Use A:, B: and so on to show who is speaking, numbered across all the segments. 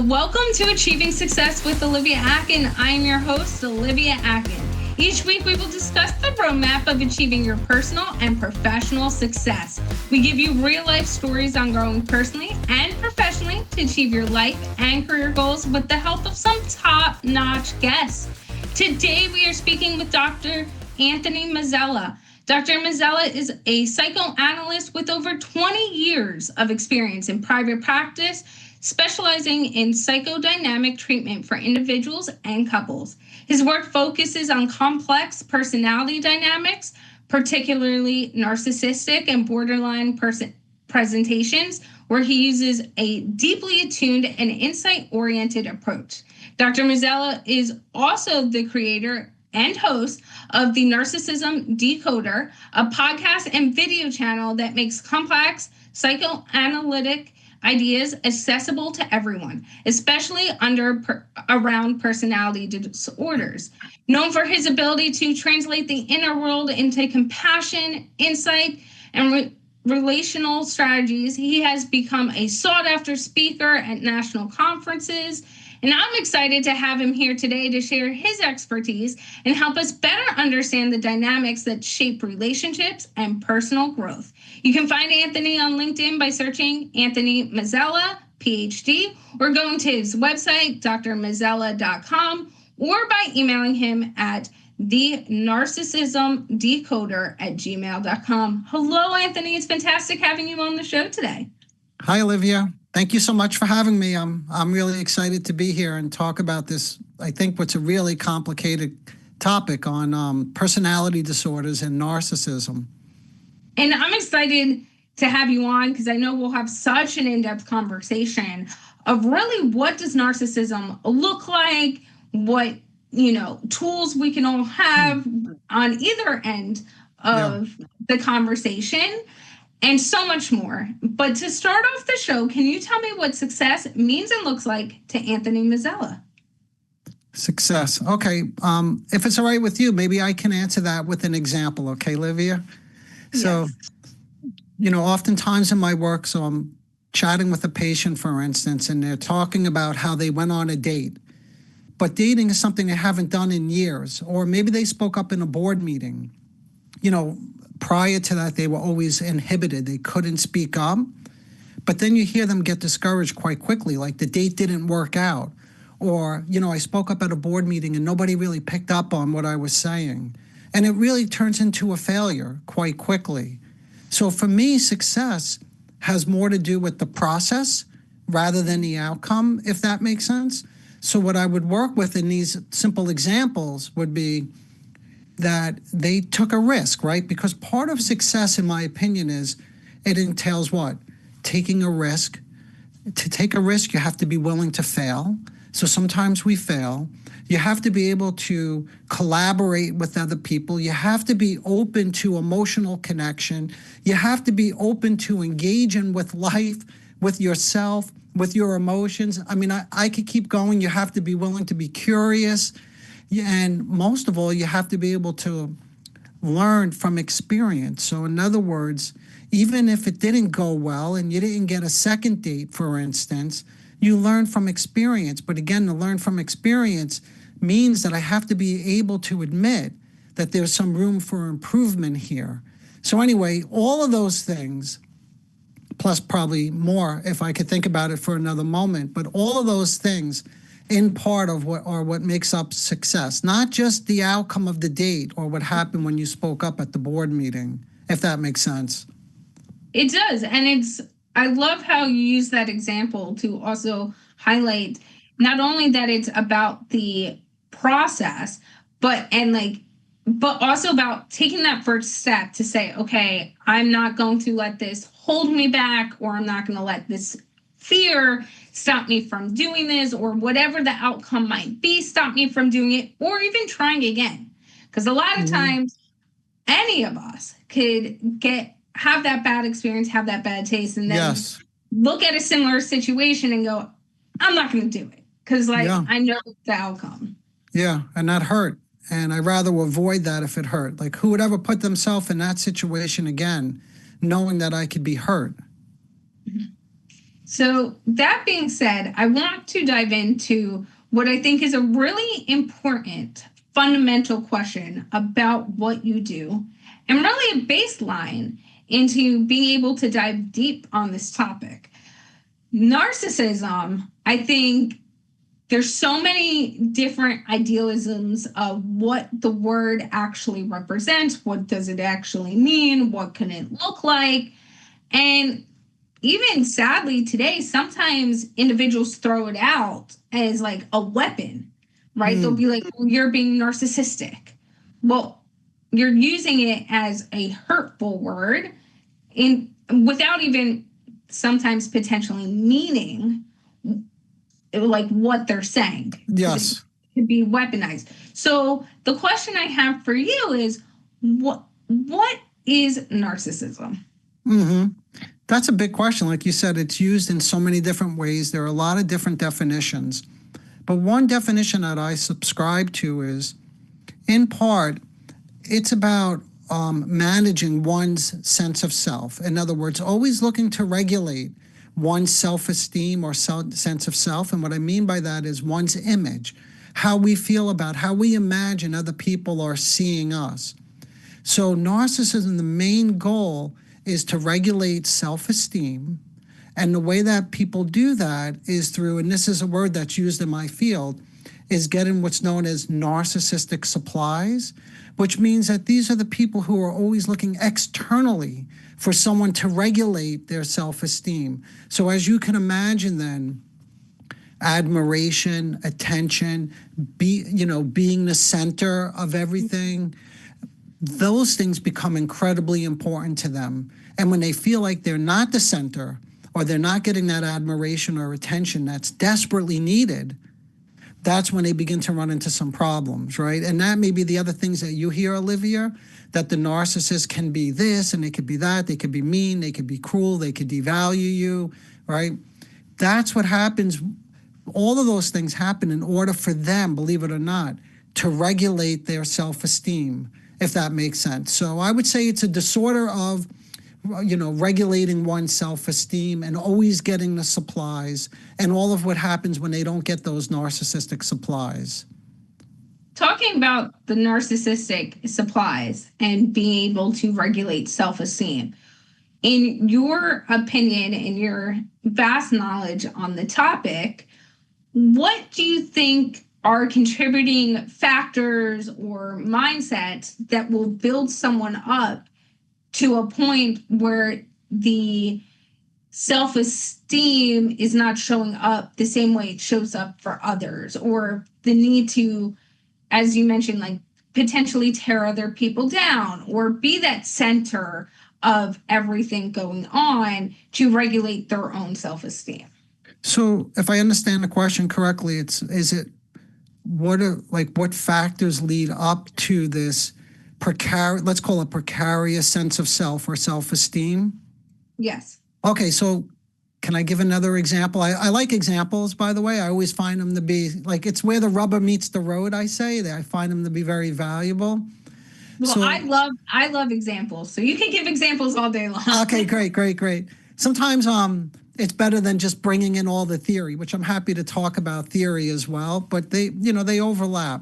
A: Welcome to Achieving Success with Olivia Akin. I am your host, Olivia Akin. Each week, we will discuss the roadmap of achieving your personal and professional success. We give you real-life stories on growing personally and professionally to achieve your life and career goals with the help of some top-notch guests. Today, we are speaking with Dr. Anthony Mazzella. Dr. Mazzella is a psychoanalyst with over 20 years of experience in private practice, specializing in psychodynamic treatment for individuals and couples. His work focuses on complex personality dynamics, particularly narcissistic and borderline presentations, where he uses a deeply attuned and insight-oriented approach. Dr. Mazzella is also the creator and host of the Narcissism Decoder, a podcast and video channel that makes complex psychoanalytic ideas accessible to everyone, especially around personality disorders. Known for his ability to translate the inner world into compassion, insight, and relational strategies, he has become a sought-after speaker at national conferences. And I'm excited to have him here today to share his expertise and help us better understand the dynamics that shape relationships and personal growth. You can find Anthony on LinkedIn by searching Anthony Mazzella, PhD, or going to his website, drmazzella.com, or by emailing him at thenarcissismdecoder@gmail.com. Hello, Anthony. It's fantastic having you on the show today.
B: Hi, Olivia. Thank you so much for having me. I'm really excited to be here and talk about this, I think, what's a really complicated topic on personality disorders and narcissism.
A: And I'm excited to have you on because I know we'll have such an in-depth conversation of really what does narcissism look like, what, tools we can all have on either end of the conversation, and so much more. But to start off the show, can you tell me what success means and looks like to Anthony Mazzella?
B: Success. Okay. If it's all right with you, maybe I can answer that with an example. Okay, Olivia? So,
A: yes.
B: Oftentimes in my work, so I'm chatting with a patient, for instance, and they're talking about how they went on a date. But dating is something they haven't done in years. Or maybe they spoke up in a board meeting. Prior to that, they were always inhibited. They couldn't speak up. But then you hear them get discouraged quite quickly, like the date didn't work out. Or, I spoke up at a board meeting and nobody really picked up on what I was saying. And it really turns into a failure quite quickly. So for me, success has more to do with the process rather than the outcome, if that makes sense. So what I would work with in these simple examples would be that they took a risk, right? Because part of success, in my opinion, is it entails what? Taking a risk. To take a risk, you have to be willing to fail. So sometimes we fail. You have to be able to collaborate with other people. You have to be open to emotional connection. You have to be open to engaging with life, with yourself, with your emotions. I mean, I could keep going. You have to be willing to be curious. And most of all, you have to be able to learn from experience. So in other words, even if it didn't go well and you didn't get a second date, for instance, you learn from experience. But again, to learn from experience means that I have to be able to admit that there's some room for improvement here. So anyway, all of those things, plus probably more if I could think about it for another moment, but all of those things in part of what makes up success, not just the outcome of the date or what happened when you spoke up at the board meeting, if that makes sense.
A: It does. And I love how you use that example to also highlight not only that it's about the process, but also about taking that first step to say, okay, I'm not going to let this hold me back, or I'm not going to let this fear stop me from doing this, or whatever the outcome might be, stop me from doing it, or even trying again. Because a lot of times, any of us could have that bad experience, have that bad taste, and then look at a similar situation and go, I'm not going to do it because I know the outcome.
B: Yeah, and that hurt. And I'd rather avoid that if it hurt. Like, who would ever put themselves in that situation again, knowing that I could be hurt?
A: Mm-hmm. So that being said, I want to dive into what I think is a really important fundamental question about what you do and really a baseline into being able to dive deep on this topic. Narcissism, I think there's so many different idealisms of what the word actually represents. What does it actually mean? What can it look like? And even sadly today, sometimes individuals throw it out as like a weapon, right? They'll be like, well, you're being narcissistic. Well, you're using it as a hurtful word without even sometimes potentially meaning like what they're saying.
B: Yes.
A: It could be weaponized. So the question I have for you is what is narcissism?
B: That's a big question. Like you said, it's used in so many different ways. There are a lot of different definitions. But one definition that I subscribe to is, in part, it's about managing one's sense of self. In other words, always looking to regulate one's self-esteem or sense of self. And what I mean by that is one's image, how we feel about, how we imagine other people are seeing us. So narcissism, the main goal is to regulate self-esteem. And the way that people do that is through, and this is a word that's used in my field, is getting what's known as narcissistic supplies, which means that these are the people who are always looking externally for someone to regulate their self-esteem. So as you can imagine then, admiration, attention, being the center of everything, those things become incredibly important to them. And when they feel like they're not the center, or they're not getting that admiration or attention that's desperately needed, that's when they begin to run into some problems, right? And that may be the other things that you hear, Olivia, that the narcissist can be this and they could be that, they could be mean, they could be cruel, they could devalue you, right? That's what happens. All of those things happen in order for them, believe it or not, to regulate their self-esteem, if that makes sense. So I would say it's a disorder of, regulating one's self-esteem and always getting the supplies and all of what happens when they don't get those narcissistic supplies.
A: Talking about the narcissistic supplies and being able to regulate self-esteem, in your opinion and your vast knowledge on the topic, what do you think are contributing factors or mindsets that will build someone up to a point where the self-esteem is not showing up the same way it shows up for others, or the need to, as you mentioned, like potentially tear other people down or be that center of everything going on to regulate their own self-esteem?
B: So if I understand the question correctly, what factors lead up to this let's call it precarious sense of self or self-esteem?
A: Yes.
B: Okay, so can I give another example? I like examples, by the way. I always find them to be, like, it's where the rubber meets the road, I say. I find them to be very valuable.
A: Well, so, I love examples. So you can give examples all day long.
B: Okay, great. Sometimes it's better than just bringing in all the theory, which I'm happy to talk about theory as well, but they overlap.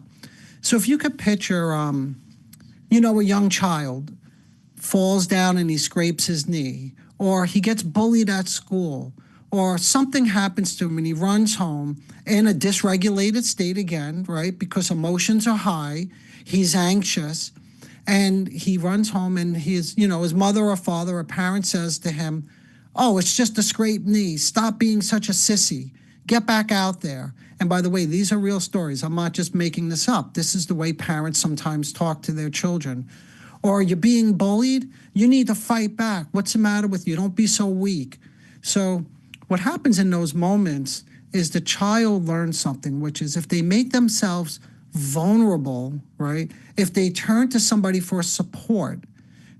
B: So if you could picture, a young child falls down and he scrapes his knee, or he gets bullied at school, or something happens to him and he runs home in a dysregulated state again, right? Because emotions are high, he's anxious, and he runs home and his mother or father or parent says to him, "Oh, it's just a scraped knee. Stop being such a sissy. Get back out there." And by the way, these are real stories. I'm not just making this up. This is the way parents sometimes talk to their children. Or you're being bullied, you need to fight back. What's the matter with you? Don't be so weak. So what happens in those moments is the child learns something, which is if they make themselves vulnerable, right? If they turn to somebody for support,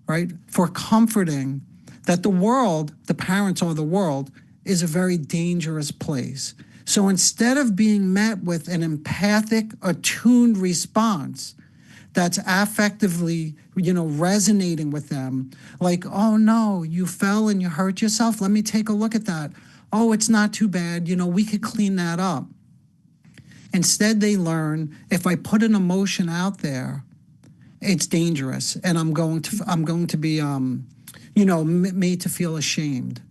B: right? For comforting, that the world, the parents or the world, is a very dangerous place. So instead of being met with an empathic, attuned response that's affectively, resonating with them, like, "Oh no, you fell and you hurt yourself. Let me take a look at that. oh, it's not too bad, we could clean that up. Instead, they learn, if I put an emotion out there, it's dangerous, and I'm going to be made to feel ashamed.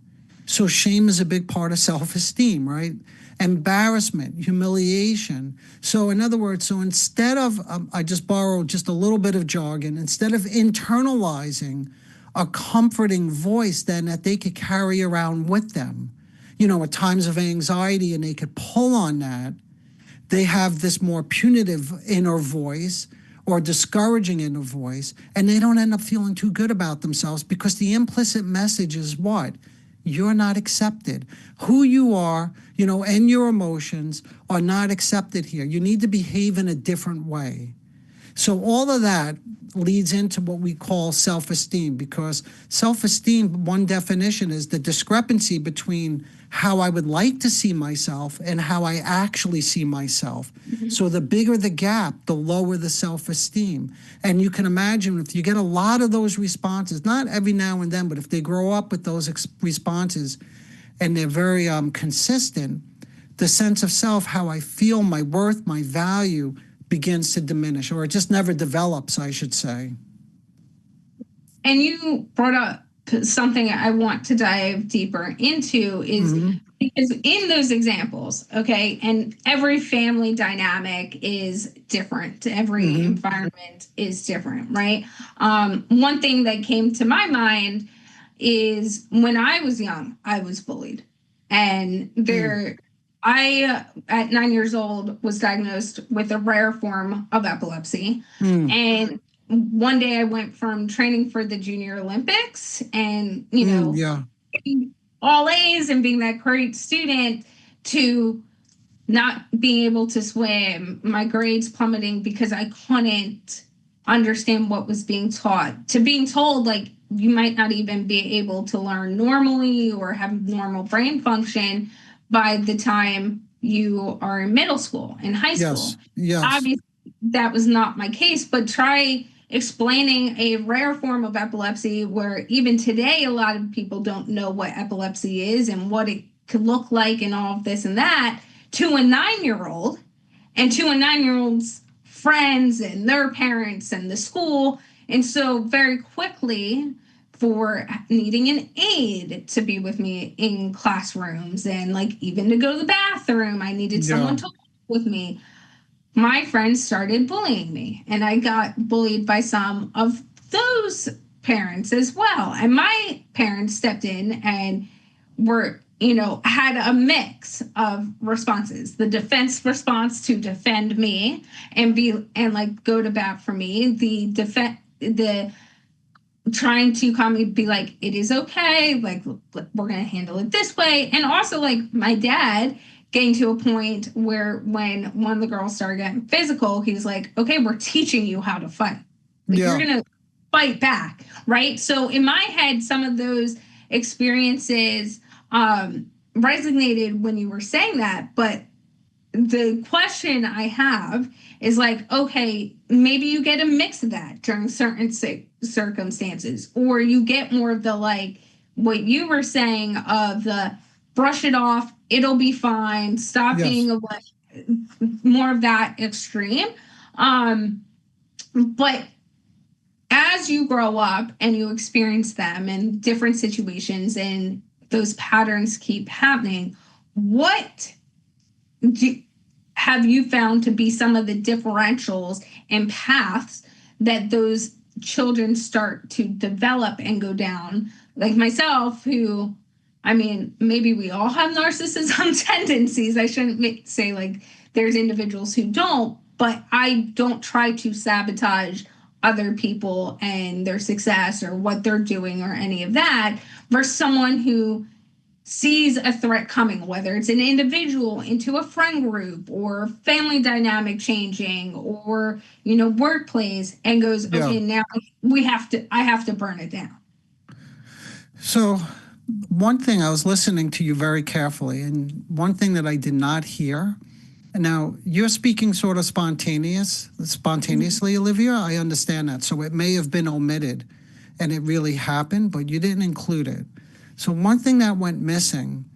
B: So shame is a big part of self-esteem, right? Embarrassment, humiliation. So in other words, instead of, I just borrowed just a little bit of jargon, instead of internalizing a comforting voice then that they could carry around with them, at times of anxiety, and they could pull on that, they have this more punitive inner voice or discouraging inner voice, and they don't end up feeling too good about themselves because the implicit message is what? You're not accepted. Who you are, and your emotions are not accepted here. You need to behave in a different way. So all of that leads into what we call self-esteem, because self-esteem, one definition, is the discrepancy between how I would like to see myself and how I actually see myself. Mm-hmm. So the bigger the gap, the lower the self-esteem. And you can imagine if you get a lot of those responses, not every now and then, but if they grow up with those responses and they're very consistent, the sense of self, how I feel, my worth, my value, begins to diminish, or it just never develops, I should say.
A: And you brought up something I want to dive deeper into is because in those examples, okay, and every family dynamic is different. Every environment is different, right? One thing that came to my mind is when I was young, I was bullied. And I, at 9 years old, was diagnosed with a rare form of epilepsy. And one day I went from training for the Junior Olympics and, all A's and being that great student to not being able to swim, my grades plummeting because I couldn't understand what was being taught, to being told, like, you might not even be able to learn normally or have normal brain function by the time you are in middle school and high school.
B: Yes.
A: Obviously, that was not my case, but try explaining a rare form of epilepsy where even today, a lot of people don't know what epilepsy is and what it could look like and all of this and that to a 9-year-old and to a 9-year-old's friends and their parents and the school. And so very quickly, for needing an aide to be with me in classrooms and like even to go to the bathroom, I needed someone to walk with me. My friends started bullying me, and I got bullied by some of those parents as well. And my parents stepped in and were, had a mix of responses. The defense response to defend me and go to bat for me. The trying to calm me, be like, it is okay, like, we're going to handle it this way. And also, like, my dad getting to a point where when one of the girls started getting physical, he was like, okay, we're teaching you how to fight. Like, you're going to fight back, right? So in my head, some of those experiences resonated when you were saying that, but the question I have is like, okay, maybe you get a mix of that during certain circumstances, or you get more of the, like, what you were saying of the brush it off, it'll be fine, stop being more of that extreme. But as you grow up and you experience them in different situations and those patterns keep happening, what have you found to be some of the differentials and paths that those children start to develop and go down? Like myself, who, I mean, maybe we all have narcissism tendencies. I shouldn't say like there's individuals who don't, but I don't try to sabotage other people and their success or what they're doing or any of that, versus someone who sees a threat coming, whether it's an individual into a friend group or family dynamic changing or, workplace, and goes, okay, now I have to burn it down.
B: So one thing, I was listening to you very carefully, and one thing that I did not hear, now you're speaking sort of spontaneously, Olivia, I understand that. So it may have been omitted and it really happened, but you didn't include it. So one thing that went missing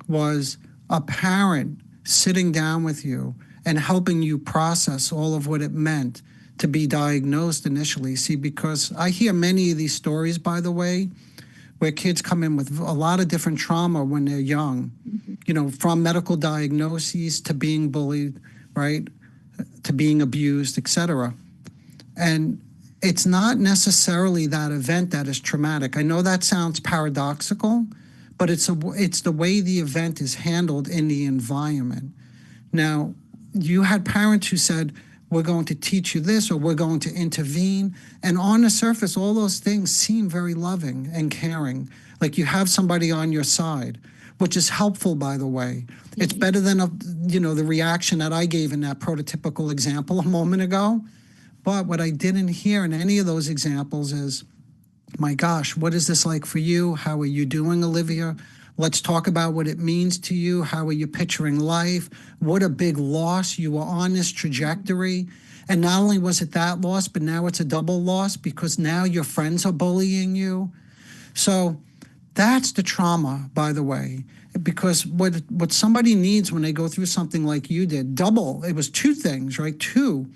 B: was a parent sitting down with you and helping you process all of what it meant to be diagnosed initially. See, because I hear many of these stories, by the way, where kids come in with a lot of different trauma when they're young, from medical diagnoses to being bullied, right, to being abused, etc. And it's not necessarily that event that is traumatic. I know that sounds paradoxical, but it's the way the event is handled in the environment. Now, you had parents who said, we're going to teach you this, or we're going to intervene. And on the surface, all those things seem very loving and caring. Like you have somebody on your side, which is helpful, by the way. It's better than, the reaction that I gave in that prototypical example a moment ago. But what I didn't hear in any of those examples is, my gosh, what is this like for you? How are you doing, Olivia? Let's talk about what it means to you. How are you picturing life? What a big loss. You were on this trajectory. And not only was it that loss, but now it's a double loss because now your friends are bullying you. So that's the trauma, by the way, because what somebody needs when they go through something like you did, it was two things, right? Two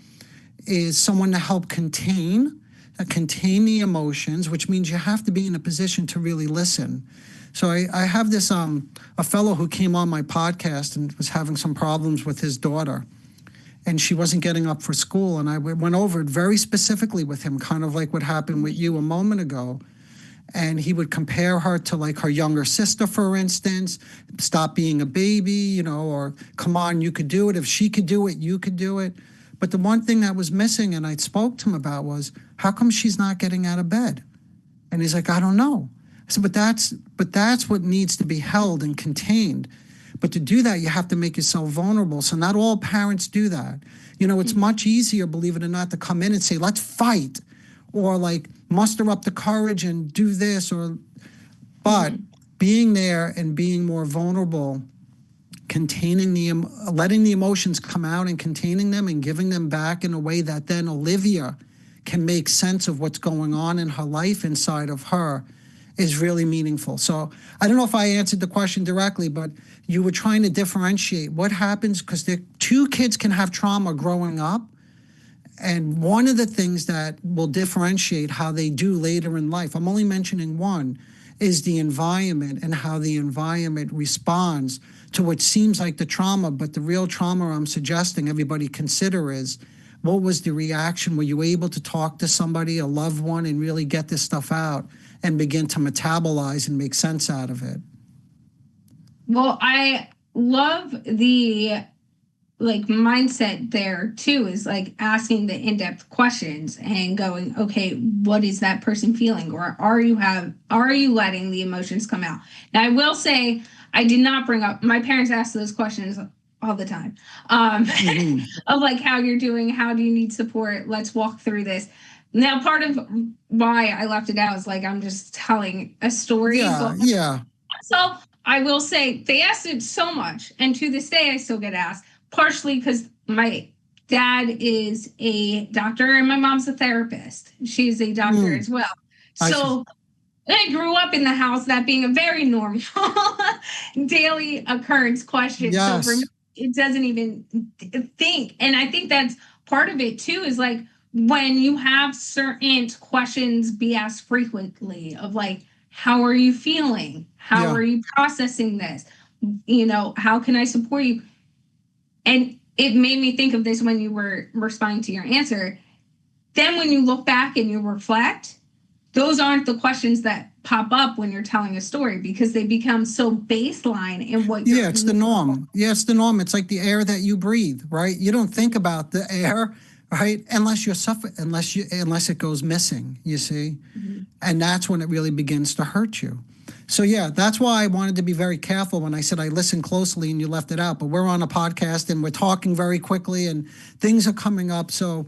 B: is someone to help contain the emotions, which means you have to be in a position to really listen. So I have this, a fellow who came on my podcast and was having some problems with his daughter, and she wasn't getting up for school. And I went over it very specifically with him, kind of like what happened with you a moment ago. And he would compare her to like her younger sister, for instance, stop being a baby, or come on, you could do it. If she could do it, you could do it. But the one thing that was missing, and I spoke to him about, was how come she's not getting out of bed? And he's like, I don't know. I said, but that's what needs to be held and contained. But to do that, you have to make yourself vulnerable. So not all parents do that. It's much easier, believe it or not, to come in and say, let's fight, or like muster up the courage and do this, but being there and being more vulnerable, letting the emotions come out and containing them and giving them back in a way that then Olivia can make sense of what's going on in her life inside of her is really meaningful. So I don't know if I answered the question directly, but you were trying to differentiate what happens because two kids can have trauma growing up. And one of the things that will differentiate how they do later in life, I'm only mentioning one, is the environment and how the environment responds to what seems like the trauma. But the real trauma I'm suggesting everybody consider is, what was the reaction? Were you able to talk to somebody, a loved one, and really get this stuff out and begin to metabolize and make sense out of it?
A: Well, I love the mindset there too, is like asking the in-depth questions and going, okay, what is that person feeling? Or are you letting the emotions come out? Now I will say, I did not bring up, my parents ask those questions all the time, of like how you're doing, how do you need support? Let's walk through this. Now, part of why I left it out is like, I'm just telling a story.
B: Yeah.
A: So I will say they asked it so much. And to this day, I still get asked, partially because my dad is a doctor and my mom's a therapist. She's a doctor as well. So I grew up in the house, that being a very normal daily occurrence question.
B: Yes.
A: So for me, it doesn't even think. And I think that's part of it too, is like when you have certain questions be asked frequently of like, how are you feeling? How are you processing this? How can I support you? And it made me think of this when you were responding to your answer. Then when you look back and you reflect, those aren't the questions that pop up when you're telling a story because they become so baseline in what you're...
B: Yeah, it's the norm. Yeah, it's the norm. It's like the air that you breathe, right? You don't think about the air, right? Unless you're suffering, unless it goes missing, you see? Mm-hmm. And that's when it really begins to hurt you. So yeah, that's why I wanted to be very careful when I said I listened closely and you left it out. But we're on a podcast and we're talking very quickly and things are coming up. So,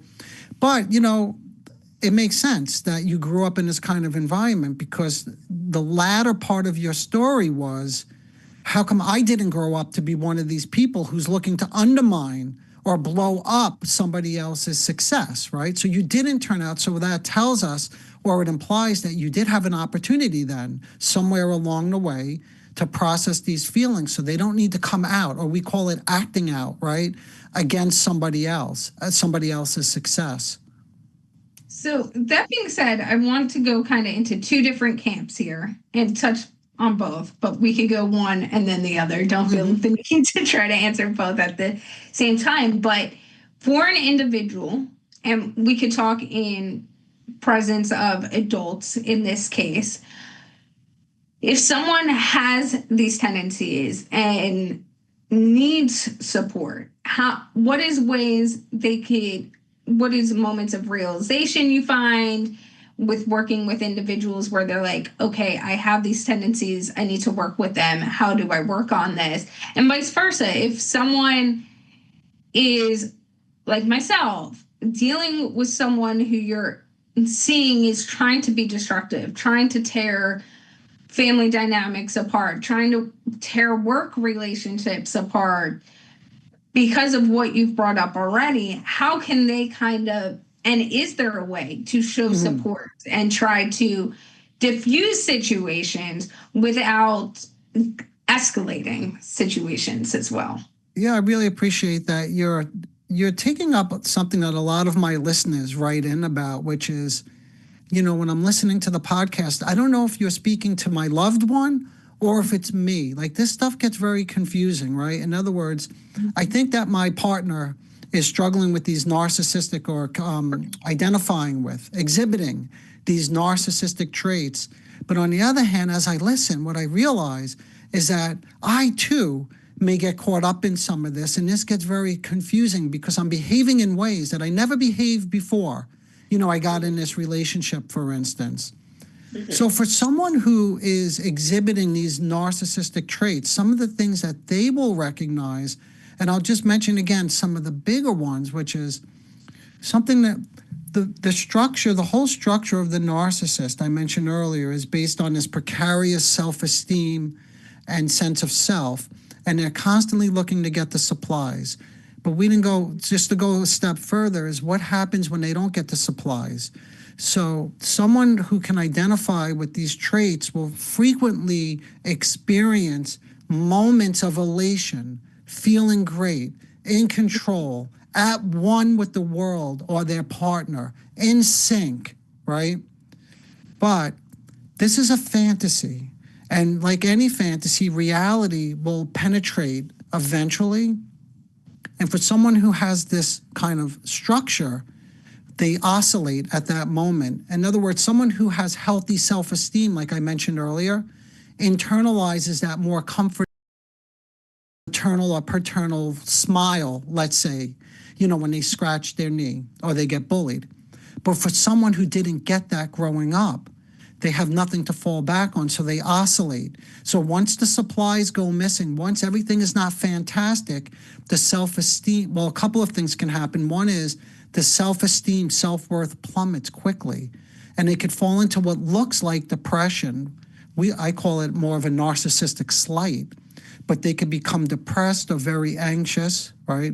B: but it makes sense that you grew up in this kind of environment because the latter part of your story was, how come I didn't grow up to be one of these people who's looking to undermine or blow up somebody else's success, right? So you didn't turn out. So that tells us, or it implies that you did have an opportunity then somewhere along the way to process these feelings so they don't need to come out, or we call it acting out, right, against somebody else, somebody else's success.
A: So that being said, I want to go kind of into two different camps here and touch on both, but we could go one and then the other. Don't feel the need to try to answer both at the same time. But for an individual, and we could talk in presence of adults in this case, if someone has these tendencies and needs support, what is moments of realization you find with working with individuals where they're like, okay, I have these tendencies, I need to work with them. How do I work on this? And vice versa. If someone is like myself, dealing with someone who you're seeing is trying to be destructive, trying to tear family dynamics apart, trying to tear work relationships apart because of what you've brought up already, how can they and is there a way to show support and try to diffuse situations without escalating situations as well?
B: Yeah, I really appreciate that. You're taking up something that a lot of my listeners write in about, which is, when I'm listening to the podcast, I don't know if you're speaking to my loved one or if it's me. Like, this stuff gets very confusing, right? In other words, I think that my partner is struggling with these narcissistic or exhibiting these narcissistic traits. But on the other hand, as I listen, what I realize is that I too may get caught up in some of this, and this gets very confusing because I'm behaving in ways that I never behaved before. I got in this relationship, for instance. So for someone who is exhibiting these narcissistic traits, some of the things that they will recognize, and I'll just mention again some of the bigger ones, which is something that the whole structure of the narcissist I mentioned earlier is based on this precarious self-esteem and sense of self, and they're constantly looking to get the supplies. But just to go a step further is what happens when they don't get the supplies. So someone who can identify with these traits will frequently experience moments of elation, feeling great, in control, at one with the world or their partner, in sync, right? But this is a fantasy. And like any fantasy, reality will penetrate eventually. And for someone who has this kind of structure, they oscillate at that moment. In other words, someone who has healthy self-esteem, like I mentioned earlier, internalizes that more comfort, maternal or paternal smile, let's say, when they scratch their knee or they get bullied. But for someone who didn't get that growing up, they have nothing to fall back on, so they oscillate. So once the supplies go missing, once everything is not fantastic, the self-esteem, a couple of things can happen. One is the self-esteem, self-worth plummets quickly, and they could fall into what looks like depression. I call it more of a narcissistic slight, but they could become depressed or very anxious, right?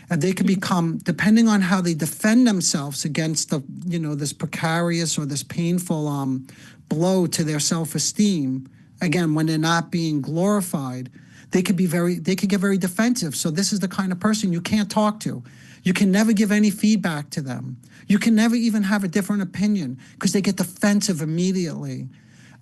B: And they can become, depending on how they defend themselves against this precarious or this painful blow to their self-esteem, again, when they're not being glorified, they could get very defensive. So this is the kind of person you can't talk to. You can never give any feedback to them. You can never even have a different opinion because they get defensive immediately.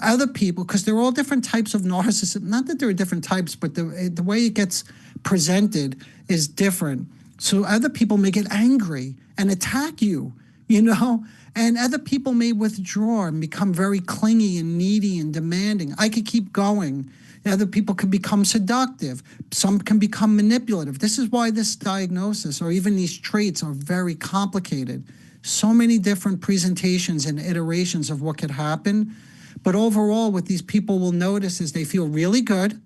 B: Other people, because they're all different types of narcissism, not that there are different types, but the way it gets presented is different. So other people may get angry and attack you, and other people may withdraw and become very clingy and needy and demanding. I could keep going. Other people can become seductive. Some can become manipulative. This is why this diagnosis or even these traits are very complicated. So many different presentations and iterations of what could happen. But overall, what these people will notice is they feel really good,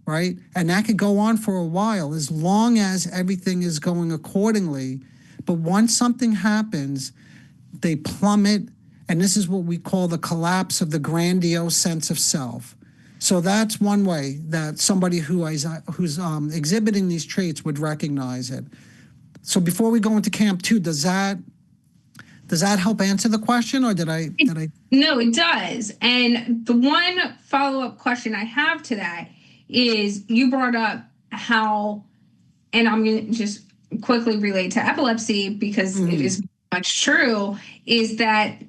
B: right? And that could go on for a while as long as everything is going accordingly. But once something happens, they plummet, and this is what we call the collapse of the grandiose sense of self. So that's one way that somebody who's exhibiting these traits would recognize it. So before we go into camp 2, does that Does that help answer the question, or did I?
A: No, it does. And the one follow-up question I have to that is, you brought up how, and I'm going to just quickly relate to epilepsy because it is much true, is that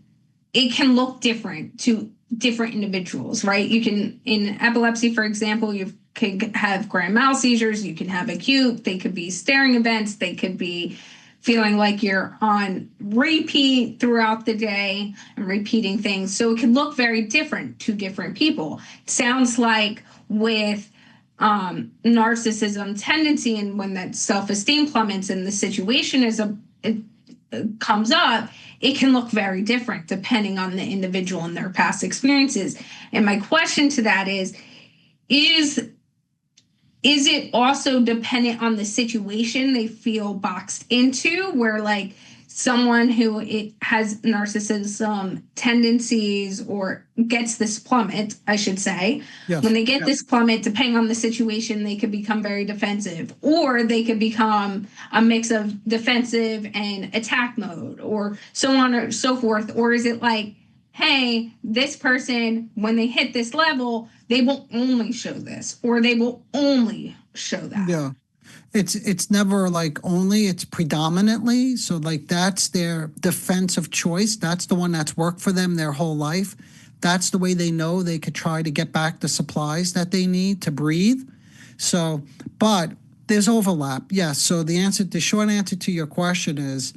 A: it can look different to different individuals, right? You can, in epilepsy, for example, you can have grand mal seizures, you can have acute, they could be staring events, they could be feeling like you're on repeat throughout the day and repeating things. So it can look very different to different people. It sounds like with narcissism tendency, and when that self-esteem plummets and the situation it comes up, it can look very different depending on the individual and their past experiences. And my question to that is it also dependent on the situation they feel boxed into, where like someone who has narcissism tendencies or gets this plummet, I should say,
B: Yes.
A: when they get this plummet, depending on the situation, they could become very defensive, or they could become a mix of defensive and attack mode, or so on or so forth? Or is it like, hey, this person, when they hit this level, they will only show this, or they will only show that?
B: Yeah. It's never like only, it's predominantly. So like that's their defense of choice. That's the one that's worked for them their whole life. That's the way they know they could try to get back the supplies that they need to breathe. So, but there's overlap. Yes. So the short answer to your question is,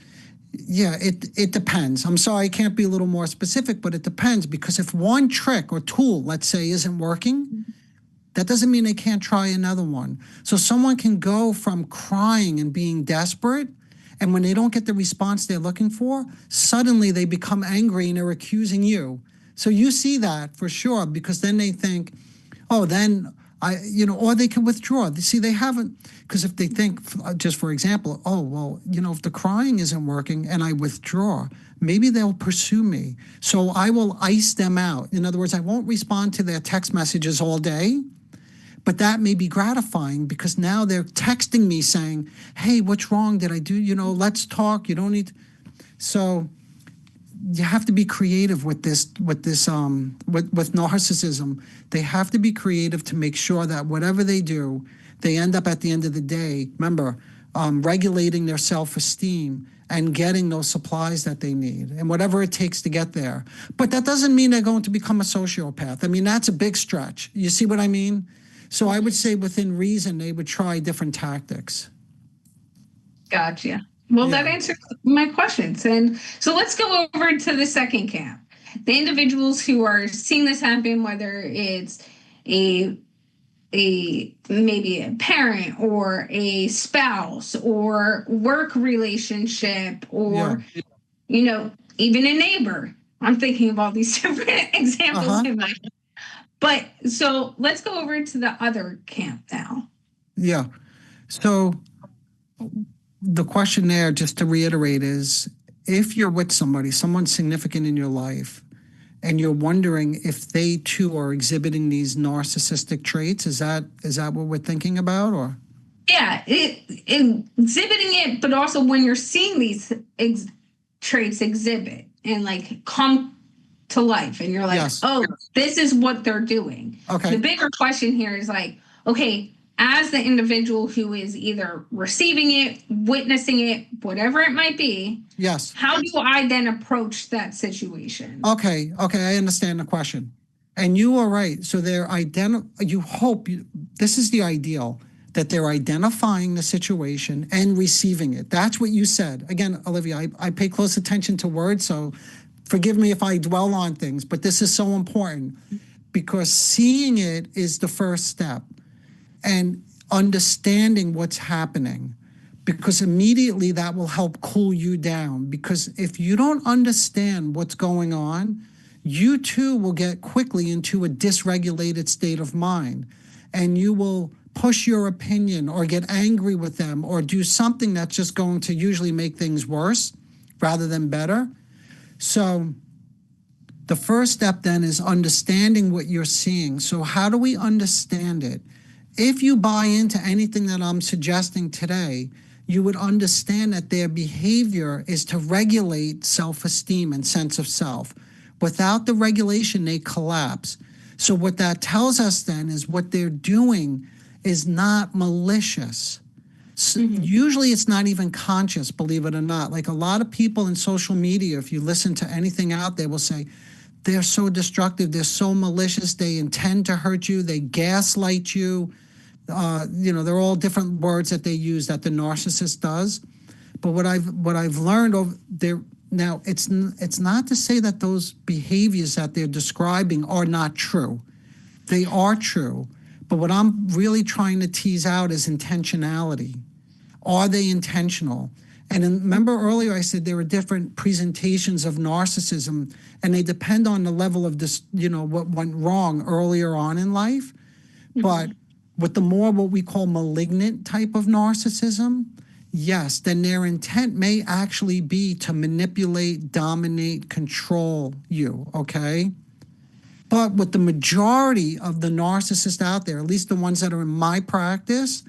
B: yeah, it depends. I'm sorry, I can't be a little more specific, but it depends, because if one trick or tool, let's say, isn't working, that doesn't mean they can't try another one. So someone can go from crying and being desperate, and when they don't get the response they're looking for, suddenly they become angry and they're accusing you. So you see that for sure, because then they think, oh, then or they can withdraw. See, they haven't, because if they think, just for example, oh, well, if the crying isn't working and I withdraw, maybe they'll pursue me. So I will ice them out. In other words, I won't respond to their text messages all day. But that may be gratifying, because now they're texting me saying, hey, what's wrong? Did I do, let's talk. You don't need. So you have to be creative with narcissism. They have to be creative to make sure that whatever they do, they end up at the end of the day, remember, regulating their self-esteem and getting those supplies that they need, and whatever it takes to get there. But that doesn't mean they're going to become a sociopath. I mean, that's a big stretch. You see what I mean? So I would say within reason, they would try different tactics.
A: Gotcha. Well, that answers my questions. And so let's go over to the second camp. The individuals who are seeing this happen, whether it's maybe a parent or a spouse or work relationship, or, even a neighbor. I'm thinking of all these different examples in my head. But so let's go over to the other camp now.
B: Yeah. So the question there, just to reiterate, is if you're with someone significant in your life, and you're wondering if they too are exhibiting these narcissistic traits, is that what we're thinking about, or?
A: Yeah, exhibiting it, but also when you're seeing these traits exhibit and like come to life, and you're like, this is what they're doing.
B: Okay.
A: The bigger question here is like, okay, as the individual who is either receiving it, witnessing it, whatever it might be,
B: yes,
A: how do I then approach that situation?
B: Okay, I understand the question. And you are right. So they're this is the ideal, that they're identifying the situation and receiving it. That's what you said. Again, Olivia, I pay close attention to words, so forgive me if I dwell on things, but this is so important, because seeing it is the first step, and understanding what's happening, because immediately that will help cool you down. Because if you don't understand what's going on, you too will get quickly into a dysregulated state of mind, and you will push your opinion or get angry with them or do something that's just going to usually make things worse rather than better. So the first step then is understanding what you're seeing. So how do we understand it? If you buy into anything that I'm suggesting today, you would understand that their behavior is to regulate self-esteem and sense of self. Without the regulation, they collapse. So what that tells us then is what they're doing is not malicious. So usually it's not even conscious, believe it or not. Like a lot of people in social media, if you listen to anything out there, will say, they're so destructive, they're so malicious, they intend to hurt you, they gaslight you. They're all different words that they use that the narcissist does. But what I've learned over there now, it's not to say that those behaviors that they're describing are not true. They are true. But what I'm really trying to tease out is intentionality. Are they intentional? And remember earlier I said there are different presentations of narcissism, and they depend on the level of this, what went wrong earlier on in life. But with the more what we call malignant type of narcissism, yes, then their intent may actually be to manipulate, dominate, control you, okay? But with the majority of the narcissists out there, at least the ones that are in my practice,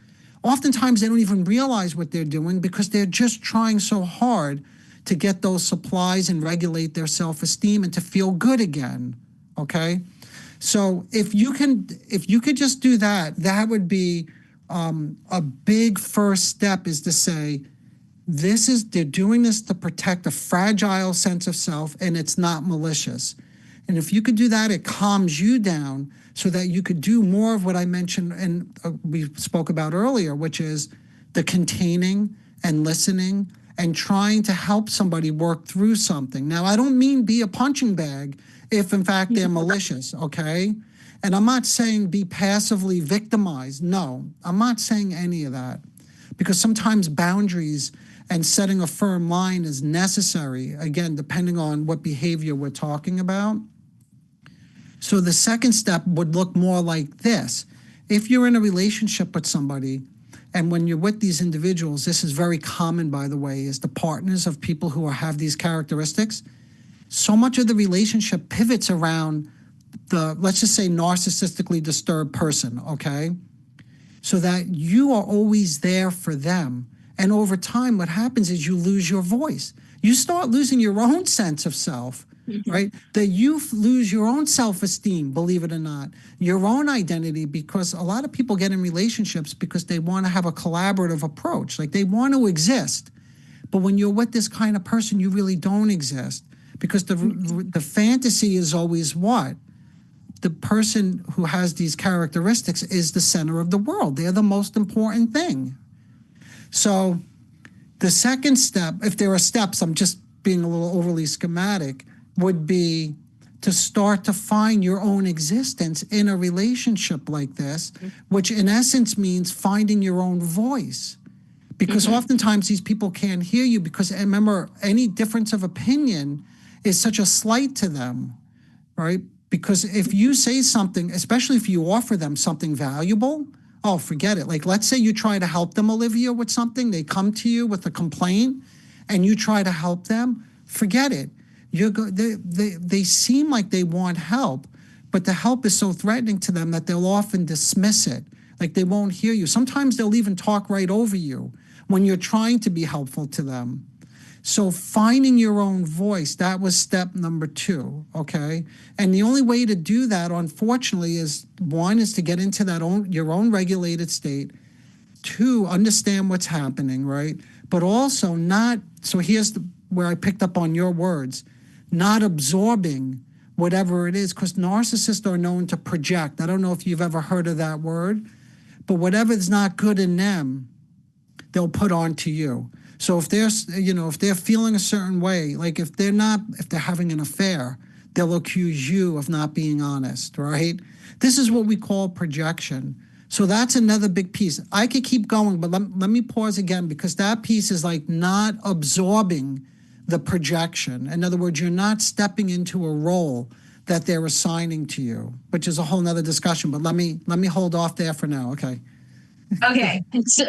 B: oftentimes they don't even realize what they're doing because they're just trying so hard to get those supplies and regulate their self-esteem and to feel good again, okay? So if you could just do that, that would be a big first step, is to say, they're doing this to protect a fragile sense of self, and it's not malicious. And if you could do that, it calms you down so that you could do more of what I mentioned and we spoke about earlier, which is the containing and listening and trying to help somebody work through something. Now, I don't mean be a punching bag if, in fact, they're malicious, okay? And I'm not saying be passively victimized. No, I'm not saying any of that. Because sometimes boundaries and setting a firm line is necessary, again, depending on what behavior we're talking about. So the second step would look more like this. If you're in a relationship with somebody, and when you're with these individuals, this is very common, by the way, is the partners of people who have these characteristics. So much of the relationship pivots around the, let's just say, narcissistically disturbed person, okay? So that you are always there for them. And over time, what happens is you lose your voice. You start losing your own sense of self, right? That you lose your own self-esteem, believe it or not, your own identity, because a lot of people get in relationships because they want to have a collaborative approach. Like they want to exist. But when you're with this kind of person, you really don't exist, because the fantasy is always what? The person who has these characteristics is the center of the world. They're the most important thing. So the second step, if there are steps, I'm just being a little overly schematic, would be to start to find your own existence in a relationship like this, which in essence means finding your own voice. Because oftentimes these people can't hear you because, remember, any difference of opinion is such a slight to them, right? Because if you say something, especially if you offer them something valuable, oh, forget it. Like, let's say you try to help them, Olivia, with something. They come to you with a complaint and you try to help them, forget it. They seem like they want help, but the help is so threatening to them that they'll often dismiss it. Like they won't hear you. Sometimes they'll even talk right over you when you're trying to be helpful to them. So finding your own voice, that was step number 2, okay? And the only way to do that, unfortunately, is one, is to get into your own regulated state. 2, understand what's happening, right? But also not, so here's where I picked up on your words, not absorbing whatever it is, because narcissists are known to project. I don't know if you've ever heard of that word, but whatever's not good in them, they'll put onto you. So if they're feeling a certain way, like if they're having an affair, they'll accuse you of not being honest, right? This is what we call projection. So that's another big piece. I could keep going, but let me pause again, because that piece is like not absorbing the projection. In other words, you're not stepping into a role that they're assigning to you, which is a whole nother discussion, but let me hold off there for now, okay?
A: Okay, so,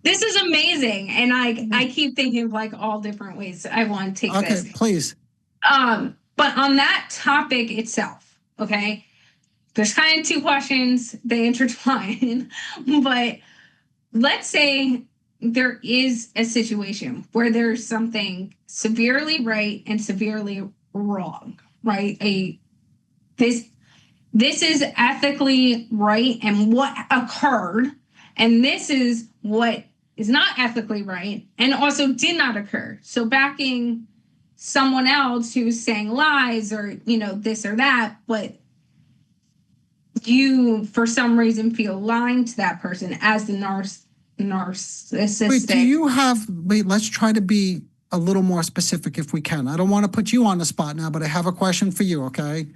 A: this is amazing, and I keep thinking of like all different ways I want to take this.
B: Okay, please.
A: But on that topic itself, okay, there's kind of 2 questions, they intertwine, but let's say there is a situation where there's something severely right and severely wrong, right? This is ethically right and what occurred, and this is what is not ethically right and also did not occur. So backing someone else who's saying lies or, this or that, but you, for some reason, feel lying to that person as the narcissistic.
B: Wait, let's try to be a little more specific if we can. I don't want to put you on the spot now, but I have a question for you, okay?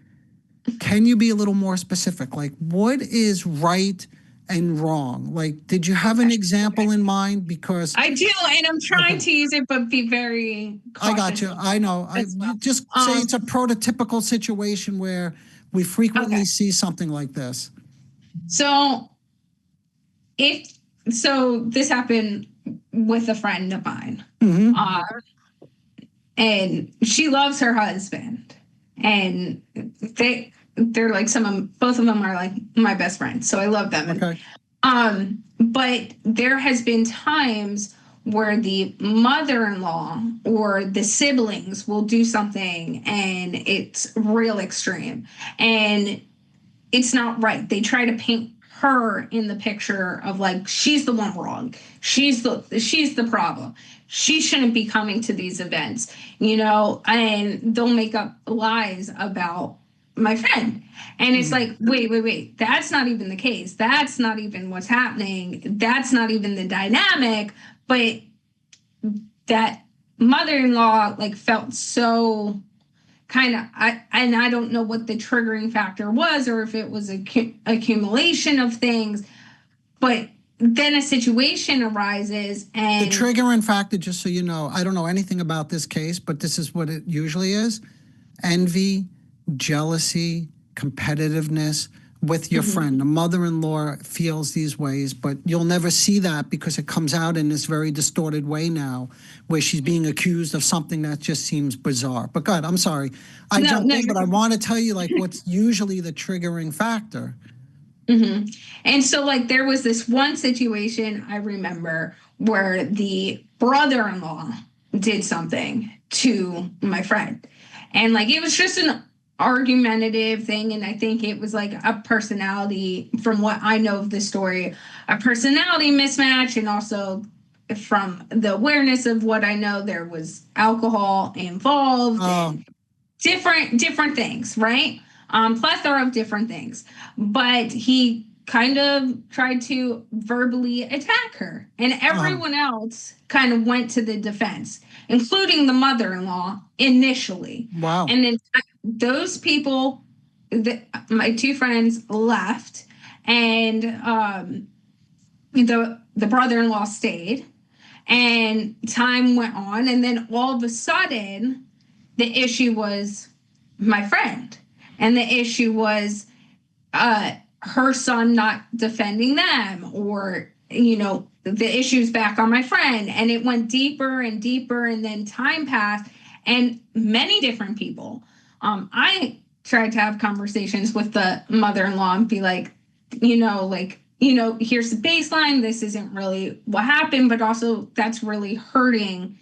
B: Can you be a little more specific? Like, what is right and wrong? Like, did you have an example in mind? Because
A: I do, and I'm trying to use it, but be very cautious.
B: I got you. I know. Just say it's a prototypical situation where we frequently see something like this.
A: So this happened with a friend of mine. And she loves her husband. And they're like both of them are like my best friends. So I love them.
B: Okay.
A: But there has been times where the mother-in-law or the siblings will do something and it's real extreme and it's not right. They try to paint her in the picture of like, she's the one wrong. She's the problem. She shouldn't be coming to these events, and they'll make up lies about my friend. And it's like, wait, that's not even the case. That's not even what's happening. That's not even the dynamic. But that mother-in-law felt so kind of, and I don't know what the triggering factor was or if it was accumulation of things, but then a situation arises and
B: the triggering factor, just so you know, I don't know anything about this case, but this is what it usually is: envy, jealousy, competitiveness with your friend. The mother-in-law feels these ways, but you'll never see that because it comes out in this very distorted way now, where she's being accused of something that just seems bizarre. But God, I'm sorry. I jumped in, but I want to tell you what's usually the triggering factor.
A: And so there was this one situation I remember where the brother-in-law did something to my friend. And it was just an argumentative thing. And I think it was a personality, from what I know of the story, a personality mismatch. And also from the awareness of what I know, there was alcohol involved and different things, right? Plethora of different things. But he kind of tried to verbally attack her. And everyone else kind of went to the defense, including the mother-in-law initially.
B: Wow.
A: And then those people, my two friends, left. And the brother-in-law stayed. And time went on. And then all of a sudden, the issue was my friend. And the issue was her son not defending them, or, the issues back on my friend. And it went deeper and deeper. And then time passed and many different people. I tried to have conversations with the mother-in-law and be like, here's the baseline. This isn't really what happened, but also that's really hurting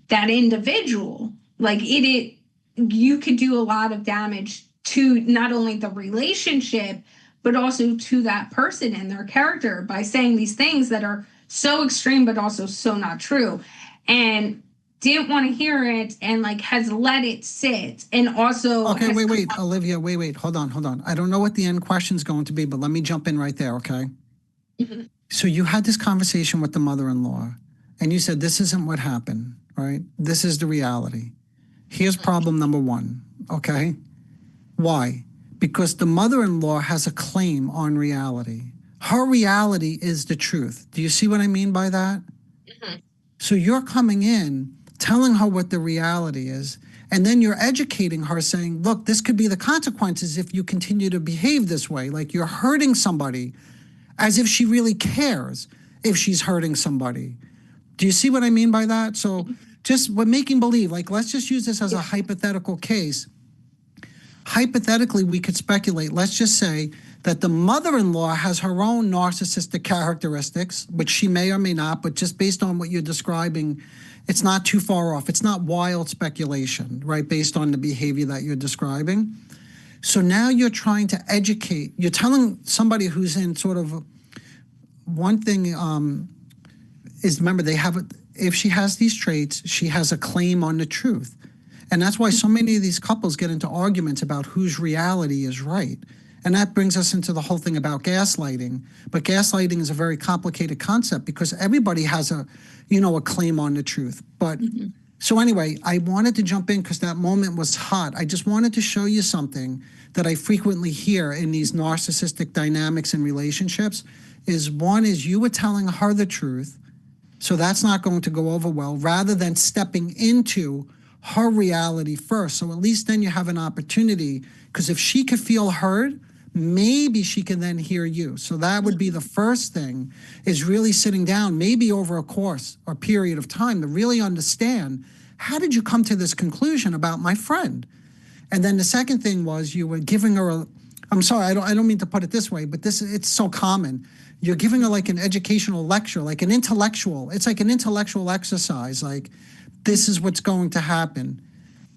A: that individual. You could do a lot of damage to not only the relationship, but also to that person and their character by saying these things that are so extreme, but also so not true. And didn't want to hear it and has let it sit. And also...
B: Okay, wait, Olivia, wait, hold on. I don't know what the end question is going to be, but let me jump in right there, okay? So you had this conversation with the mother-in-law and you said, this isn't what happened, right? This is the reality. Here's problem number one, okay? Why? Because the mother-in-law has a claim on reality. Her reality is the truth. Do you see what I mean by that? So you're coming in, telling her what the reality is, and then you're educating her saying, look, this could be the consequences if you continue to behave this way. You're hurting somebody, as if she really cares if she's hurting somebody. Do you see what I mean by that? So we're making believe, let's just use this as a hypothetical case. hypothetically, we could speculate. Let's just say that the mother-in-law has her own narcissistic characteristics, which she may or may not, but just based on what you're describing, it's not too far off. It's not wild speculation, right, based on the behavior that you're describing. So now you're trying to educate. You're telling somebody who's in sort of one thing is, remember, if she has these traits, she has a claim on the truth. And that's why so many of these couples get into arguments about whose reality is right. And that brings us into the whole thing about gaslighting. But gaslighting is a very complicated concept because everybody has a claim on the truth. But so anyway, I wanted to jump in because that moment was hot. I just wanted to show you something that I frequently hear in these narcissistic dynamics and relationships is one is you were telling her the truth. So that's not going to go over well, rather than stepping into her reality first. So at least then you have an opportunity, because if she could feel heard, maybe she can then hear you. So that would be the first thing, is really sitting down, maybe over a course or period of time, to really understand, how did you come to this conclusion about my friend? And then the second thing was you were giving her I'm sorry, I don't mean to put it this way, but it's so common. You're giving her like an educational lecture, like an intellectual. It's like an intellectual exercise, like this is what's going to happen.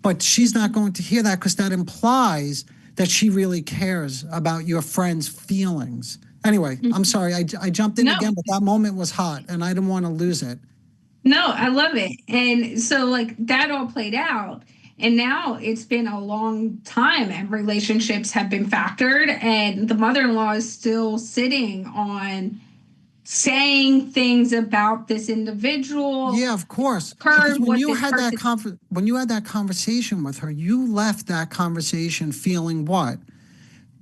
B: But she's not going to hear that because that implies that she really cares about your friend's feelings. Anyway, I'm sorry, I jumped in again, but that moment was hot and I didn't want to lose it.
A: No, I love it. And so like that all played out. And now it's been a long time and relationships have been factored, and the mother-in-law is still sitting on saying things about this individual.
B: Yeah, of course. Because when you had that conversation with her, you left that conversation feeling what?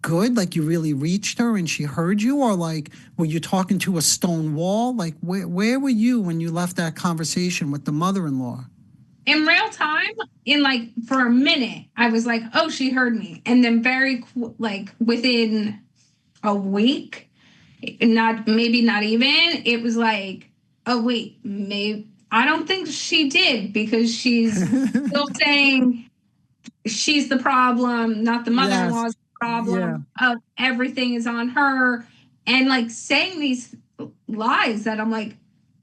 B: Good? Like you really reached her and she heard you? Or like, were you talking to a stone wall? Like where were you when you left that conversation with the mother-in-law?
A: In real time, for a minute, I was like, oh, she heard me. And then within a week, maybe not even, it was like, oh, wait, maybe I don't think she did, because she's still saying she's the problem, not the mother-in-law's problem. Everything is on her. And saying these lies that I'm like,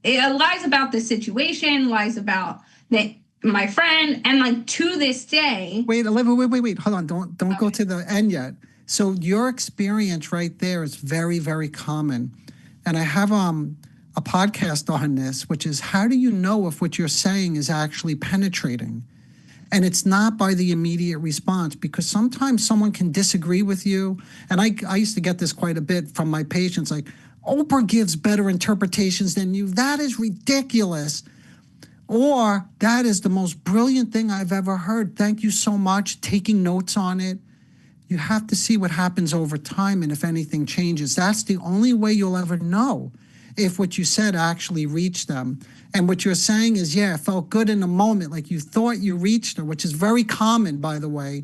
A: lies about the situation, lies about my friend, and to this day.
B: Wait, Olivia, wait. Hold on. Don't go to the end yet. So your experience right there is very, very common. And I have a podcast on this, which is, how do you know if what you're saying is actually penetrating? And it's not by the immediate response, because sometimes someone can disagree with you. And I used to get this quite a bit from my patients, like, Oprah gives better interpretations than you. That is ridiculous. Or that is the most brilliant thing I've ever heard. Thank you so much. Taking notes on it. You have to see what happens over time and if anything changes. That's the only way you'll ever know if what you said actually reached them. And what you're saying is, yeah, it felt good in the moment, like you thought you reached her, which is very common, by the way,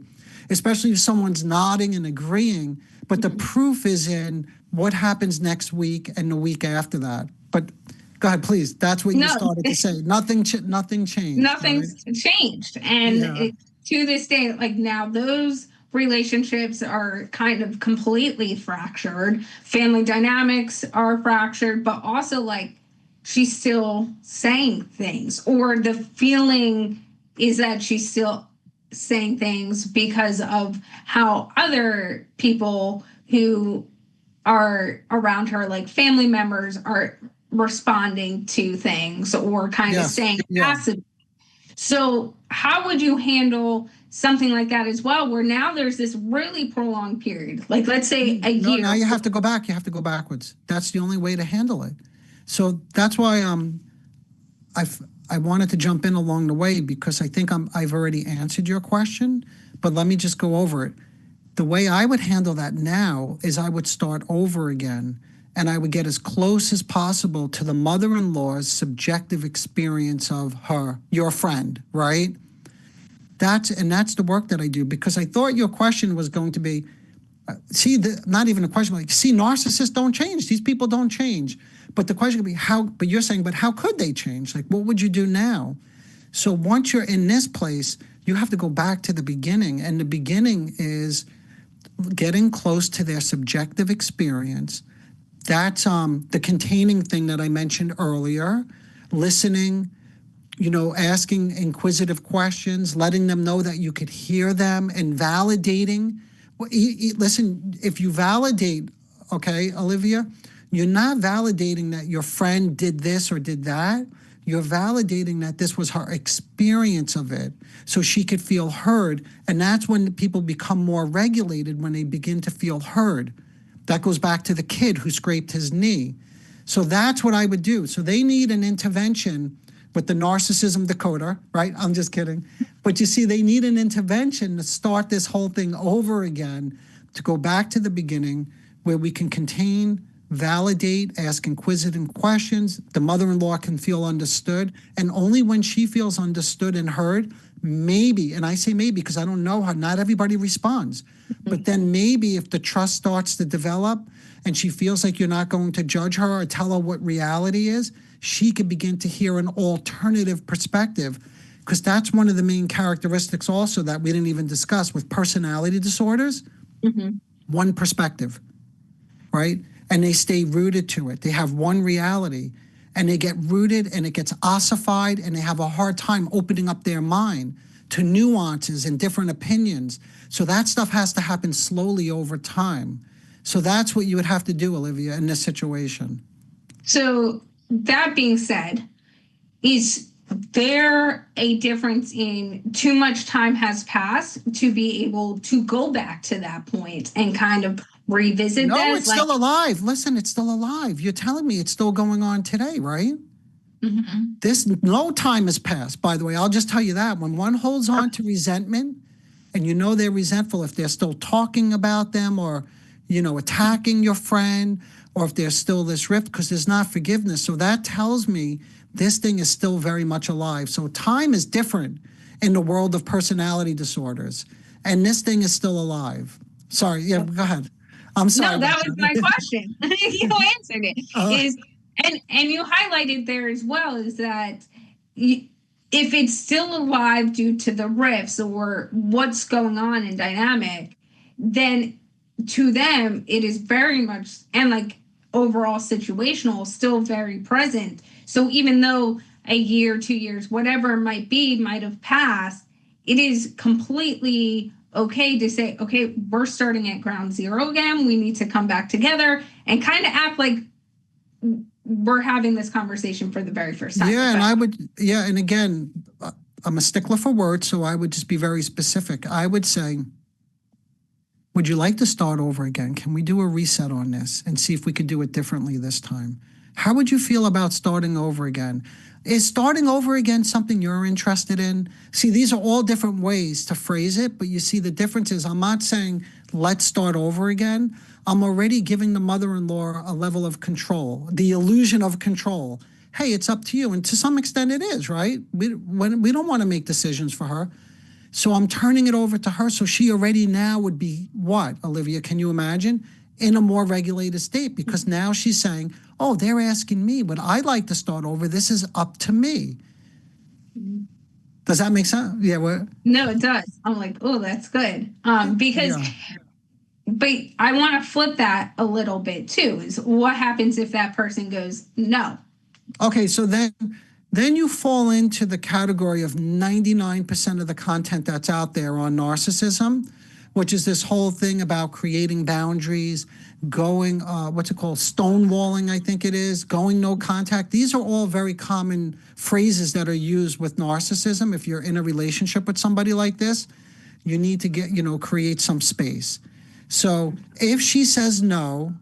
B: especially if someone's nodding and agreeing. But the proof is in what happens next week and the week after that. But go ahead, please. That's what you started to say. Nothing changed.
A: Nothing's changed. And to this day, now those relationships are kind of completely fractured. Family dynamics are fractured, but also she's still saying things, or the feeling is that she's still saying things because of how other people who are around her, like family members, are responding to things or kind of saying passive. So how would you handle something like that as well, where now there's this really prolonged period, let's say a year?
B: Now you have to go back. You have to go backwards. That's the only way to handle it. So that's why I wanted to jump in along the way, because I think I've already answered your question, but let me just go over it. The way I would handle that now is I would start over again, and I would get as close as possible to the mother-in-law's subjective experience of her, your friend, right? That's the work that I do, because I thought your question was going to be, not even a question, narcissists don't change. These people don't change. But the question could be but you're saying, but how could they change? What would you do now? So once you're in this place, You have to go back to the beginning. And the beginning is getting close to their subjective experience. That's the containing thing that I mentioned earlier, listening, asking inquisitive questions, letting them know that you could hear them, and validating. Listen, if you validate, okay, Olivia, you're not validating that your friend did this or did that. You're validating that this was her experience of it, so she could feel heard. And that's when people become more regulated, when they begin to feel heard. That goes back to the kid who scraped his knee. So that's what I would do. So they need an intervention with the Narcissism Decoder, right? I'm just kidding. But you see, they need an intervention to start this whole thing over again, to go back to the beginning where we can contain, validate, ask inquisitive questions. The mother-in-law can feel understood. And only when she feels understood and heard, maybe, and I say maybe because I don't know how, not everybody responds, but then maybe if the trust starts to develop and she feels like you're not going to judge her or tell her what reality is, she could begin to hear an alternative perspective, because that's one of the main characteristics also that we didn't even discuss with personality disorders. One perspective, right? And they stay rooted to it. They have one reality, and they get rooted, and it gets ossified, and they have a hard time opening up their mind to nuances and different opinions. So that stuff has to happen slowly over time. So that's what you would have to do, Olivia, in this situation.
A: So that being said, is there a difference in too much time has passed to be able to go back to that point and kind of revisit
B: No,
A: this?
B: it's still alive. Listen, it's still alive. You're telling me it's still going on today, right? No time has passed, by the way. I'll just tell you that. When one holds on to resentment, and they're resentful, if they're still talking about them or, attacking your friend, or if there's still this rift, because there's not forgiveness. So that tells me this thing is still very much alive. So time is different in the world of personality disorders, and this thing is still alive. Sorry, yeah, go ahead. I'm sorry.
A: No, that was my question. You answered it. And you highlighted there as well is that if it's still alive due to the rifts or what's going on in dynamic, then to them it is very much, and like overall situational, still very present. So even though a year, 2 years, whatever it might be, might have passed, it is completely okay to say, okay, we're starting at ground zero again. We need to come back together and kind of act like we're having this conversation for the very first time.
B: Yeah, and again, I'm a stickler for words, so I would just be very specific. I would say, would you like to start over again? Can we do a reset on this and see if we could do it differently this time? How would you feel about starting over again? Is starting over again something you're interested in? See, these are all different ways to phrase it, but you see the difference is I'm not saying let's start over again. I'm already giving the mother-in-law a level of control, the illusion of control. Hey, it's up to you. And to some extent it is, right? We don't want to make decisions for her. So I'm turning it over to her. So she already now would be what, Olivia? Can you imagine? In a more regulated state, because now she's saying, oh, they're asking me, but I'd like to start over. This is up to me. Does that make sense? Yeah.
A: No, it does. I'm like, oh, that's good. Because, but I want to flip that a little bit too, is what happens if that person goes, no.
B: Okay, so then you fall into the category of 99% of the content that's out there on narcissism, which is this whole thing about creating boundaries, going, stonewalling, I think it is, going no contact. These are all very common phrases that are used with narcissism. If you're in a relationship with somebody like this, you need to create some space. So if she says no,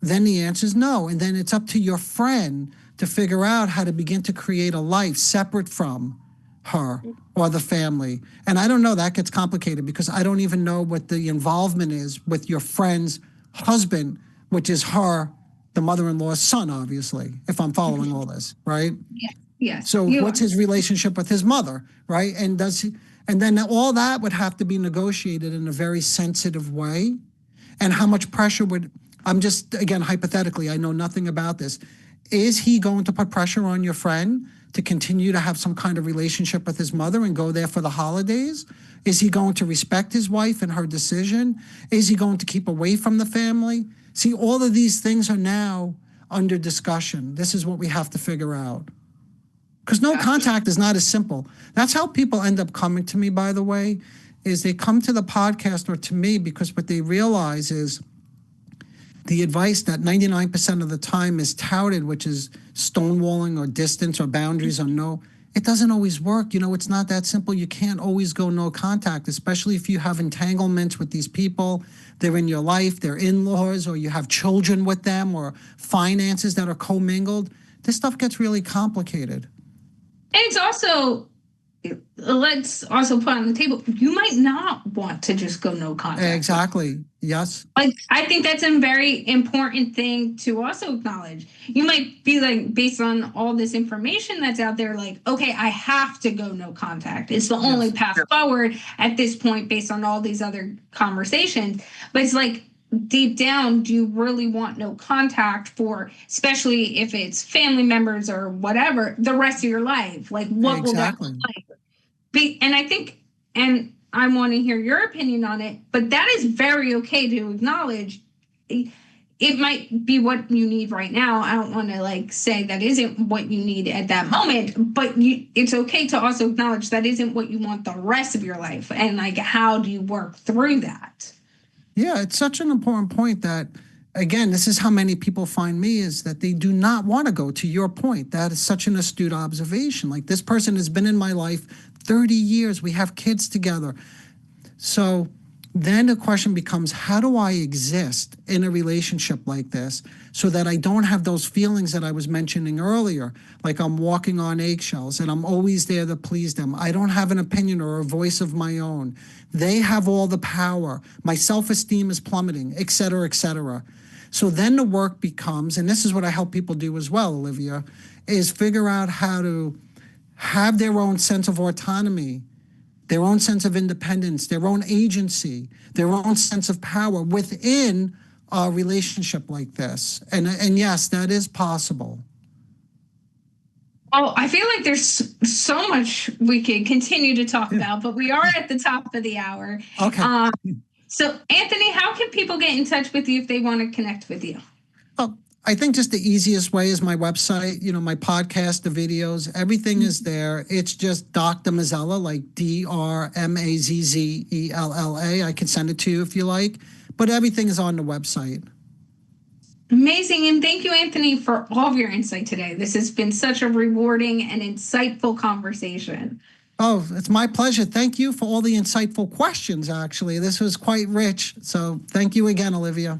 B: then the answer is no. And then it's up to your friend to figure out how to begin to create a life separate from her or the family. And I don't know, that gets complicated because I don't even know what the involvement is with your friend's husband, which is her, the mother-in-law's son, obviously, if I'm following all this, right?
A: Yeah.
B: So what's his relationship with his mother, right? And then all that would have to be negotiated in a very sensitive way. And how much pressure I'm just, again, hypothetically, I know nothing about this. Is he going to put pressure on your friend to continue to have some kind of relationship with his mother and go there for the holidays? Is he going to respect his wife and her decision? Is he going to keep away from the family? See, all of these things are now under discussion. This is what we have to figure out. Because no contact is not as simple. That's how people end up coming to me, by the way, is they come to the podcast or to me because what they realize is the advice that 99% of the time is touted, which is stonewalling or distance or boundaries or no, it doesn't always work. It's not that simple. You can't always go no contact, especially if you have entanglements with these people. They're in your life, they're in-laws, or you have children with them, or finances that are commingled. This stuff gets really complicated.
A: And it's also, let's also put on the table, you might not want to just go no contact.
B: Exactly. Yes.
A: Like, I think that's a very important thing to also acknowledge. You might be like, based on all this information that's out there, like, okay, I have to go no contact. It's the only path forward at this point based on all these other conversations. But it's like, deep down, do you really want no contact for, especially if it's family members or whatever, the rest of your life? Like, what will that look like? And I think, and I want to hear your opinion on it, but that is very okay to acknowledge. It might be what you need right now. I don't want to say that isn't what you need at that moment, but it's okay to also acknowledge that isn't what you want the rest of your life. And how do you work through that?
B: Yeah, it's such an important point that, again, this is how many people find me, is that they do not want to go. To your point, that is such an astute observation. Like, this person has been in my life 30 years. We have kids together. So then the question becomes, how do I exist in a relationship like this so that I don't have those feelings that I was mentioning earlier? Like, I'm walking on eggshells and I'm always there to please them. I don't have an opinion or a voice of my own. They have all the power. My self-esteem is plummeting, et cetera, et cetera. So then the work becomes, and this is what I help people do as well, Olivia, is figure out how to have their own sense of autonomy, their own sense of independence, their own agency, their own sense of power within a relationship like this. And yes, that is possible.
A: Oh, I feel like there's so much we could continue to talk about, but we are at the top of the hour.
B: Okay.
A: So, Anthony, how can people get in touch with you if they want to connect with you?
B: Oh, I think just the easiest way is my website, my podcast, the videos, everything is there. It's just Dr. Mazzella, like DrMazzella. I can send it to you if you like, but everything is on the website.
A: Amazing. And thank you, Anthony, for all of your insight today. This has been such a rewarding and insightful conversation.
B: Oh, it's my pleasure. Thank you for all the insightful questions, actually. This was quite rich. So thank you again, Olivia.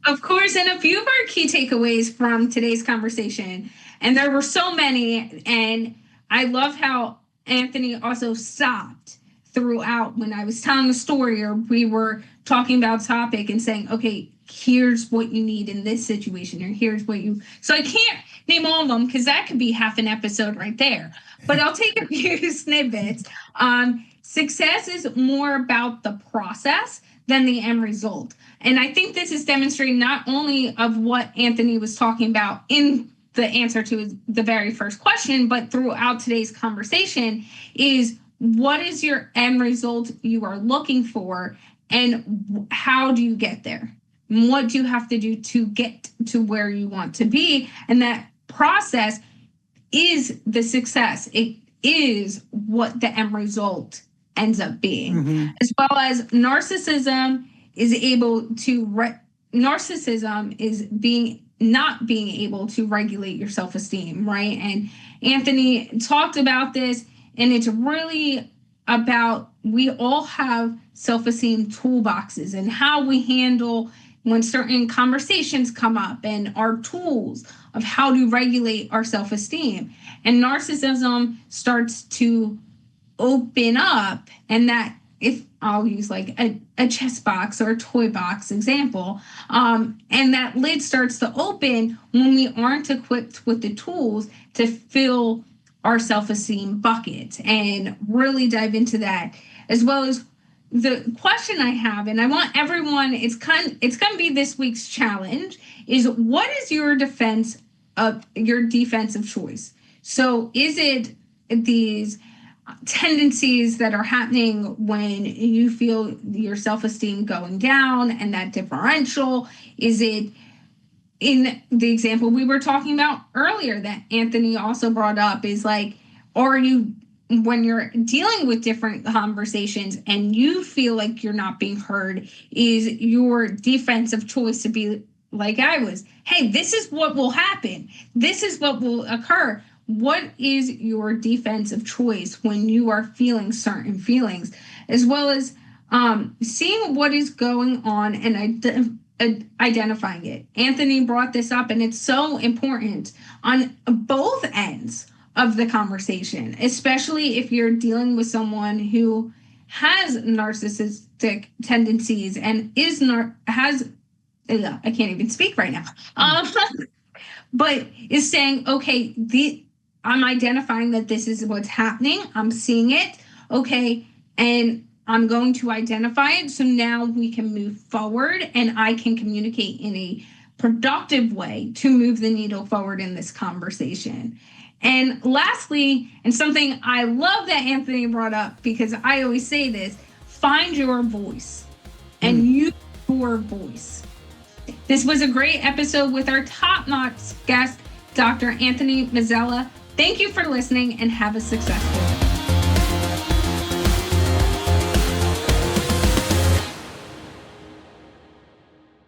A: Of course, and a few of our key takeaways from today's conversation, and there were so many, and I love how Anthony also stopped throughout when I was telling the story or we were talking about topic and saying, okay, here's what you need in this situation, or here's what you, so I can't name all of them because that could be half an episode right there, but I'll take a few snippets. Success is more about the process than the end result. And I think this is demonstrating not only of what Anthony was talking about in the answer to the very first question, but throughout today's conversation is what is your end result you are looking for and how do you get there? What do you have to do to get to where you want to be? And that process is the success. It is what the end result ends up being. As well as narcissism is not being able to regulate your self-esteem, right? And Anthony talked about this, and it's really about, we all have self-esteem toolboxes and how we handle when certain conversations come up and our tools of how to regulate our self-esteem. And narcissism starts to open up, and that, if I'll use like a chess box or a toy box example, and that lid starts to open when we aren't equipped with the tools to fill our self-esteem bucket, and really dive into that, as well as the question I have, and I want everyone, it's going to be this week's challenge, is what is your defensive choice? So is it these tendencies that are happening when you feel your self-esteem going down and that differential? Is it in the example we were talking about earlier that Anthony also brought up, is like, are you, when you're dealing with different conversations and you feel like you're not being heard, is your defensive choice to be like I was, hey, this is what will happen, this is what will occur? What is your defensive choice when you are feeling certain feelings, as well as seeing what is going on and identifying it? Anthony brought this up, and it's so important on both ends of the conversation, especially if you're dealing with someone who has narcissistic tendencies and I can't even speak right now. But is saying, okay, I'm identifying that this is what's happening. I'm seeing it. Okay. And I'm going to identify it. So now we can move forward and I can communicate in a productive way to move the needle forward in this conversation. And lastly, and something I love that Anthony brought up, because I always say this, find your voice and use your voice. This was a great episode with our top-notch guest, Dr. Anthony Mazzella. Thank you for listening and have a successful day.